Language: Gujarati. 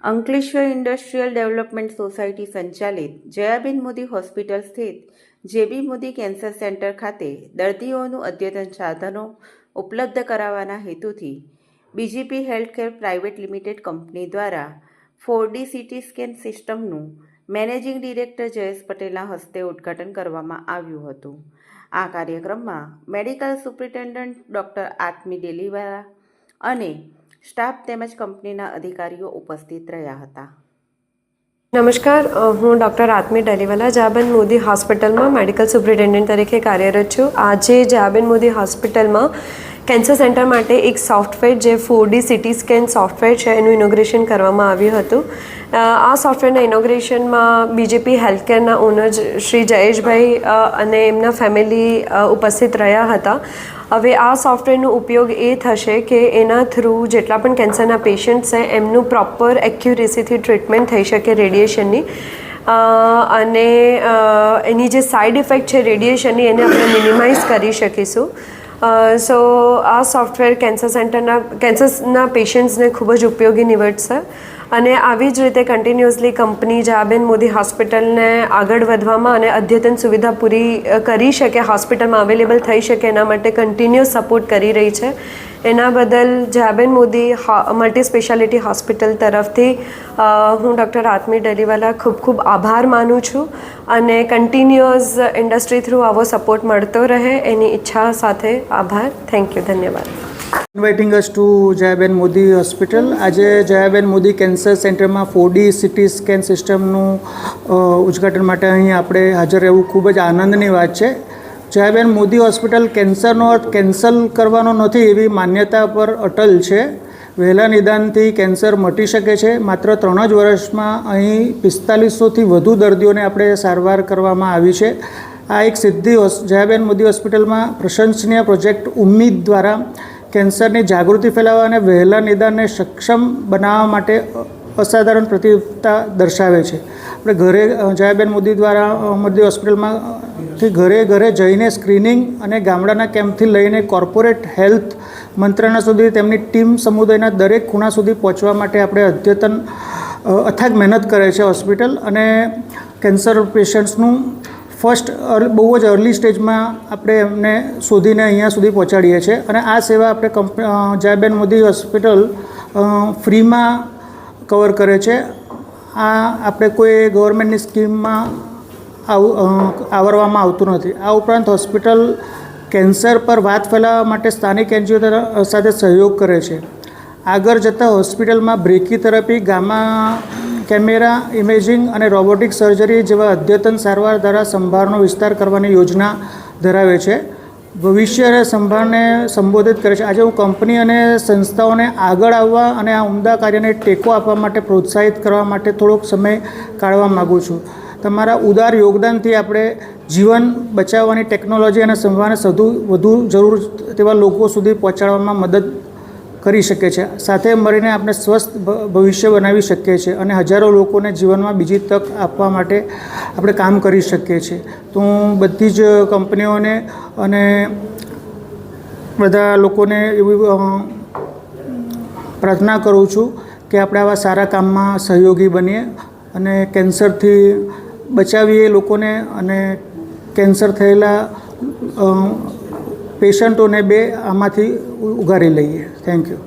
અંકલેશ્વર ઇન્ડસ્ટ્રીયલ ડેવલપમેન્ટ સોસાયટી સંચાલિત જયાબેન મોદી હોસ્પિટલ સ્થિત જેબી મોદી કેન્સર સેન્ટર ખાતે દર્દીઓનું અદ્યતન સાધનો ઉપલબ્ધ કરાવવાના હેતુથી BGP healthcare private limited company દ્વારા 4D CT સ્કેન સિસ્ટમનું મેનેજિંગ ડિરેક્ટર જયેશ પટેલના હસ્તે ઉદ્ઘાટન કરવામાં આવ્યું હતું. આ કાર્યક્રમમાં medical superintendent doctor Atmi Deliwala અને સ્ટાફ તેમજ કંપનીના અધિકારીઓ ઉપસ્થિત રહ્યા હતા. નમસ્કાર, હું ડૉક્ટર આત્મી ડેલીવાલા જયાબેન મોદી હોસ્પિટલમાં મેડિકલ સુપ્રિન્ટેન્ડન્ટ તરીકે કાર્યરત છું. આજે જયાબેન મોદી હોસ્પિટલમાં કેન્સર સેન્ટર માટે એક સોફ્ટવેર જે 4D CT સ્કેન સોફ્ટવેર છે એનું ઇનોગ્રેશન કરવામાં આવ્યું હતું. આ સોફ્ટવેરના ઇનોગ્રેશનમાં બીજેપી હેલ્થકેરના ઓનર શ્રી જયેશભાઈ અને એમના ફેમિલી ઉપસ્થિત રહ્યા હતા. હવે આ સોફ્ટવેરનો ઉપયોગ એ થશે કે એના થ્રુ જેટલા પણ કેન્સરના પેશન્ટ છે એમનું પ્રોપર એક્યુરેસીથી ટ્રીટમેન્ટ થઈ શકે રેડિયેશનની, અને એની જે સાઇડ ઇફેક્ટ છે રેડિયેશનની એને આપણે મિનિમાઇઝ કરી શકીશું. સો આ સોફ્ટવેર કેન્સરના પેશન્ટ્સને ખૂબ જ ઉપયોગી નીવડશે અને આવી જ રીતે કન્ટિન્યુઅસલી કંપની જયાબેન મોદી હોસ્પિટલને આગળ વધવામાં અને અદ્યતન સુવિધા પૂરી કરી શકે, હોસ્પિટલમાં અવેલેબલ થઈ શકે એના માટે કન્ટિન્યુઅસ સપોર્ટ કરી રહી છે. એના બદલ Jayaben Modi multi speciality hospital તરફથી હું ડૉક્ટર આત્મી ડેલીવાલા ખૂબ ખૂબ આભાર માનું છું અને કન્ટિન્યુઅસ ઇન્ડસ્ટ્રી થ્રુ આવો સપોર્ટ મળતો રહે એની ઈચ્છા સાથે આભાર. થેન્ક યુ, ધન્યવાદ. Inviting us to Jayaben Modi hospital. આજે જયાબેન મોદી કેન્સર સેન્ટરમાં 4D CT સ્કેન સિસ્ટમનું ઉદ્ઘાટન માટે અહીં આપણે હાજર રહેવું ખૂબ જ આનંદની વાત છે. જયાબેન મોદી હોસ્પિટલ કેન્સરનો અર્થ કેન્સલ કરવાનો નથી એવી માન્યતા પર અટલ છે. વહેલા નિદાનથી કેન્સર મટી શકે છે. માત્ર 3 જ વર્ષમાં અહીં 4500થી વધુ દર્દીઓને આપણે સારવાર કરવામાં આવી છે. આ એક સિદ્ધિ જયાબેન મોદી હોસ્પિટલમાં પ્રશંસનીય પ્રોજેક્ટ ઉમ્મીદ દ્વારા કેન્સરની જાગૃતિ ફેલાવવા અને વહેલા નિદાનને સક્ષમ બનાવવા માટે અસાધારણ પ્રતિબદ્ધતા દર્શાવે છે. આપણે ઘરે જયાબેન મોદી દ્વારા મોદી હોસ્પિટલમાંથી ઘરે ઘરે જઈને સ્ક્રીનિંગ અને ગામડાના કેમ્પથી લઈને કોર્પોરેટ હેલ્થ મંત્રાલય સુધી તેમની ટીમ સમુદાયના દરેક ખૂણા સુધી પહોંચવા માટે આપણે અદ્યતન અથાગ મહેનત કરે છે હોસ્પિટલ, અને કેન્સર પેશન્ટ્સનું ફર્સ્ટ બહુ જ અર્લી સ્ટેજમાં આપણે એમને શોધીને અહીંયા સુધી પહોંચાડીએ છીએ. અને આ સેવા આપણે જયાબેન મોદી હોસ્પિટલ ફ્રીમાં કવર કરે છે. આ આપણે કોઈ ગવર્મેન્ટની સ્કીમમાં આવરવામાં આવતું નથી. આ ઉપરાંત હોસ્પિટલ કેન્સર પર વાત ફેલાવવા માટે સ્થાનિક NGO સાથે સહયોગ કરે છે. આગળ જતાં હોસ્પિટલમાં બ્રેકીથેરાપી, ગામા કેમેરા ઇમેજિંગ અને રોબોટિક સર્જરી જેવા અદ્યતન સારવાર દ્વારા સંભાળનો વિસ્તાર કરવાની યોજના ધરાવે છે. ભવિષ્ય અને સંભાળને સંબોધિત કરે છે. આજે હું કંપની અને સંસ્થાઓને આગળ આવવા અને આ ઉમદા કાર્યને ટેકો આપવા માટે પ્રોત્સાહિત કરવા માટે થોડોક સમય કાઢવા માગું છું. તમારા ઉદાર યોગદાનથી આપણે જીવન બચાવવાની ટેકનોલોજી અને સંભાળને વધુ જરૂર તેવા લોકો સુધી પહોંચાડવામાં મદદ કરી શકે છે. સાથે મળીને આપણે સ્વસ્થ ભવિષ્ય બનાવી શકીએ છીએ અને હજારો લોકોને જીવનમાં બીજી તક આપવા માટે આપણે કામ કરી શકીએ છીએ. તો હું બધી જ કંપનીઓને અને બધા લોકોને એવી પ્રાર્થના કરું છું કે આપણે આવા સારા કામમાં સહયોગી બનીએ અને કેન્સરથી બચાવીએ લોકોને અને કેન્સર થયેલા પેશન્ટોને આમાંથી ઉગારી લઈએ. Thank you.